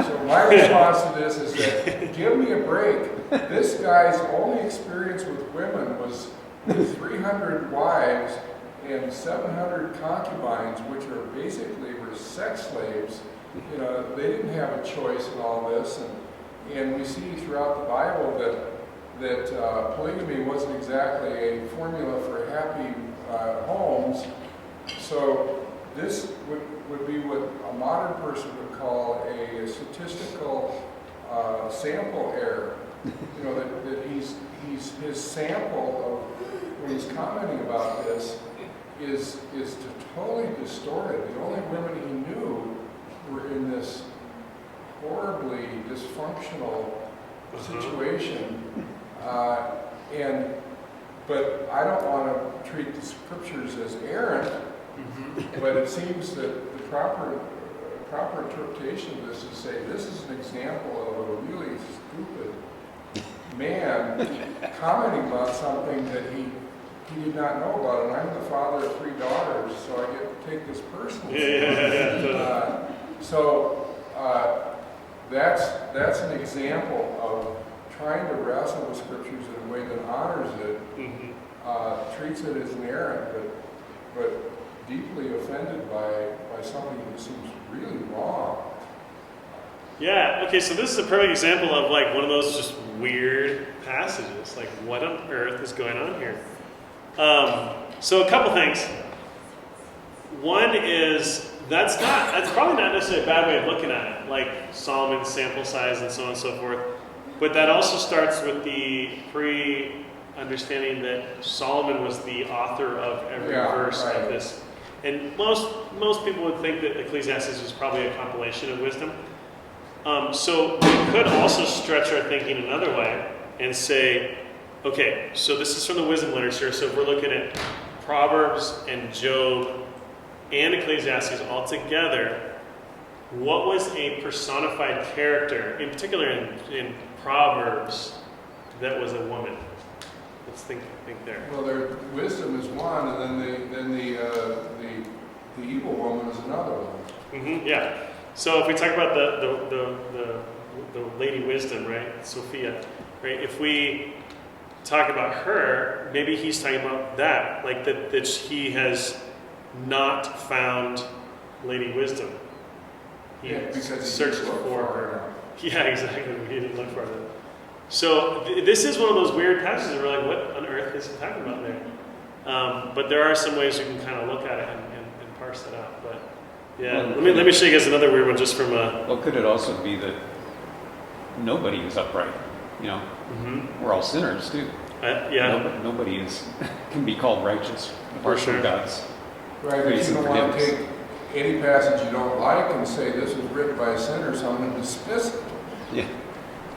So my response to this is that, give me a break. This guy's only experience with women was 300 wives and 700 concubines, which are basically were sex slaves. You know, they didn't have a choice in all this, and we see throughout the Bible that polygamy wasn't exactly a formula for happy homes. So this would be what a modern person would call a statistical sample error. You know, that his sample of when he's commenting about this is totally distorted. The only women he knew were in this horribly dysfunctional situation, but I don't want to treat the scriptures as errant. But it seems that the proper interpretation of this is to say this is an example of a really stupid man commenting about something that he did not know about. And I'm the father of 3 daughters, so I get to take this personally. That's an example of trying to wrestle with scriptures in a way that honors it, treats it as an errant, but deeply offended by something that seems really wrong. Yeah, okay, so this is a perfect example of like one of those just weird passages. Like, what on earth is going on here? So a couple things. One is that's probably not necessarily a bad way of looking at it, like Solomon's sample size and so on and so forth. But that also starts with the pre-understanding that Solomon was the author of every verse of this. And most people would think that Ecclesiastes is probably a compilation of wisdom. So we could also stretch our thinking another way and say, okay, so this is from the wisdom literature. So if we're looking at Proverbs and Job and Ecclesiastes all together, what was a personified character, in particular in Proverbs, that was a woman? Let's think there. Well, their wisdom is one, and then the evil woman is another one. Yeah. So if we talk about the Lady Wisdom, right, Sophia, right? If we talk about her, maybe he's talking about that, like that he has not found Lady Wisdom. He because he searched didn't look for for her. Yeah, exactly. He didn't look for her. So this is one of those weird passages where we're like, what on earth is he talking about there? But there are some ways you can kind of look at it and parse that out. But yeah, let me show you guys another weird one just from a... Well, could it also be that nobody is upright? You know, we're all sinners too. Nobody can be called righteous apart from God's. Right, but you don't want to take any passage you don't like and say this was written by a sinner, so I'm going to dismiss it. Yeah.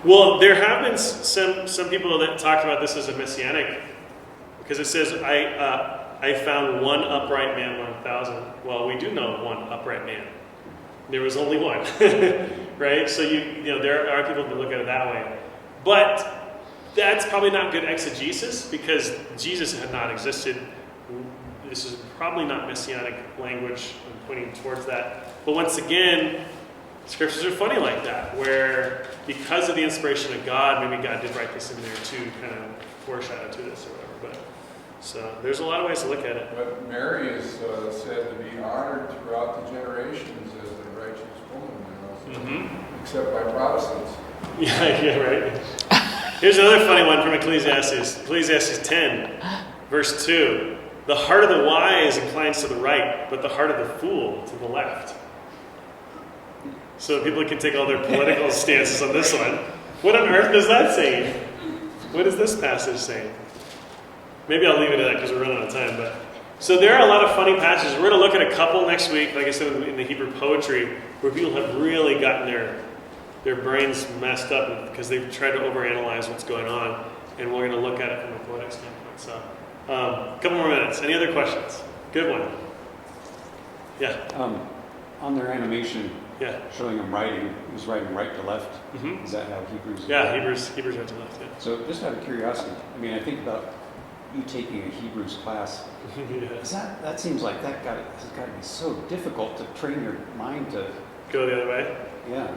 Well, there have been some people that talked about this as a messianic, because it says, I found one upright man 1,000. Well, we do know one upright man. There was only one, right? So you know there are people that look at it that way, but that's probably not good exegesis because Jesus had not existed. This is probably not messianic language. I'm pointing towards that. But once again, scriptures are funny like that, where because of the inspiration of God, maybe God did write this in there too, kind of foreshadow to this or whatever. But so there's a lot of ways to look at it. But Mary is said to be honored throughout the generations as the righteous woman, you know, except by Protestants. Yeah, right. Here's another funny one from Ecclesiastes. Ecclesiastes 10, verse 2. The heart of the wise inclines to the right, but the heart of the fool to the left. So people can take all their political stances on this one. What on earth is that saying? What is this passage saying? Maybe I'll leave it at that because we're running out of time. But so there are a lot of funny passages. We're going to look at a couple next week, like I said, in the Hebrew poetry, where people have really gotten their brains messed up because they've tried to overanalyze what's going on. And we're going to look at it from a poetic standpoint. So a couple more minutes. Any other questions? Good one. Yeah. On their animation, yeah, showing them writing, who's writing right to left. Mm-hmm. Is that how Hebrews? Yeah, Hebrews right to left. Yeah. So just out of curiosity, I mean, I think about you taking a Hebrews class. Yeah. That seems like has got to be so difficult to train your mind to Go the other way. Yeah.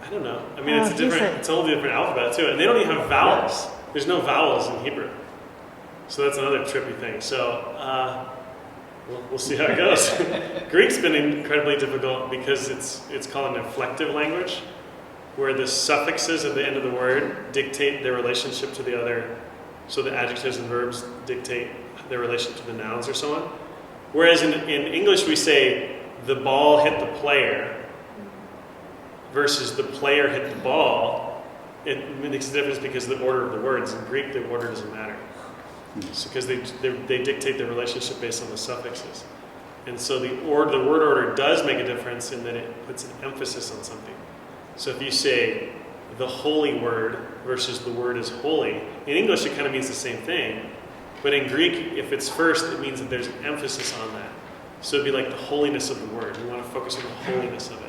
I don't know. I mean, it's a whole different alphabet too, and they don't even have vowels. There's no vowels in Hebrew, so that's another trippy thing. So we'll see how it goes. Greek's been incredibly difficult because it's called an inflective language, where the suffixes at the end of the word dictate their relationship to the other. So the adjectives and verbs dictate their relation to the nouns or so on. Whereas in English we say the ball hit the player versus the player hit the ball. It makes a difference because of the order of the words. In Greek, the order doesn't matter. It's because they dictate their relationship based on the suffixes. And so the word order does make a difference in that it puts an emphasis on something. So if you say the holy word versus the word is holy, in English it kind of means the same thing. But in Greek, if it's first, it means that there's an emphasis on that. So it'd be like the holiness of the word. You want to focus on the holiness of it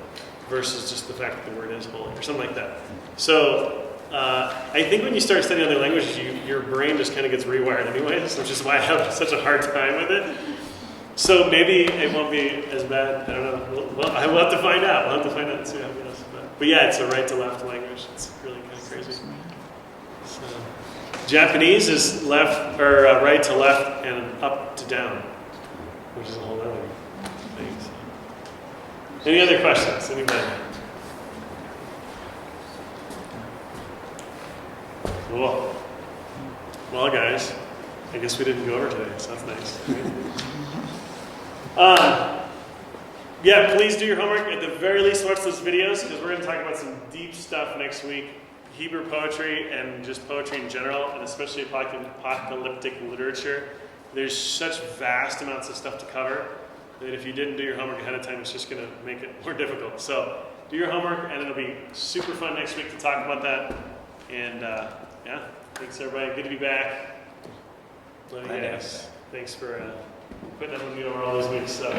versus just the fact that the word is holy or something like that. So I think when you start studying other languages, your brain just kind of gets rewired anyways, which is why I have such a hard time with it. So maybe it won't be as bad. I don't know. We'll have to find out. We'll have to find out and see how it goes. But yeah, it's a right to left language. It's really kind of crazy. So, Japanese is left or right to left and up to down, which is a whole other thing. So. Any other questions? Anybody? Cool. Well, guys, I guess we didn't go over today, so that's nice. Yeah, please do your homework. At the very least, watch those videos because we're going to talk about some deep stuff next week. Hebrew poetry and just poetry in general, and especially apocalyptic literature. There's such vast amounts of stuff to cover that if you didn't do your homework ahead of time, it's just going to make it more difficult. So do your homework, and it'll be super fun next week to talk about that. And yeah, thanks everybody. Good to be back. Love you guys. Thanks for putting up with me over all those weeks. So.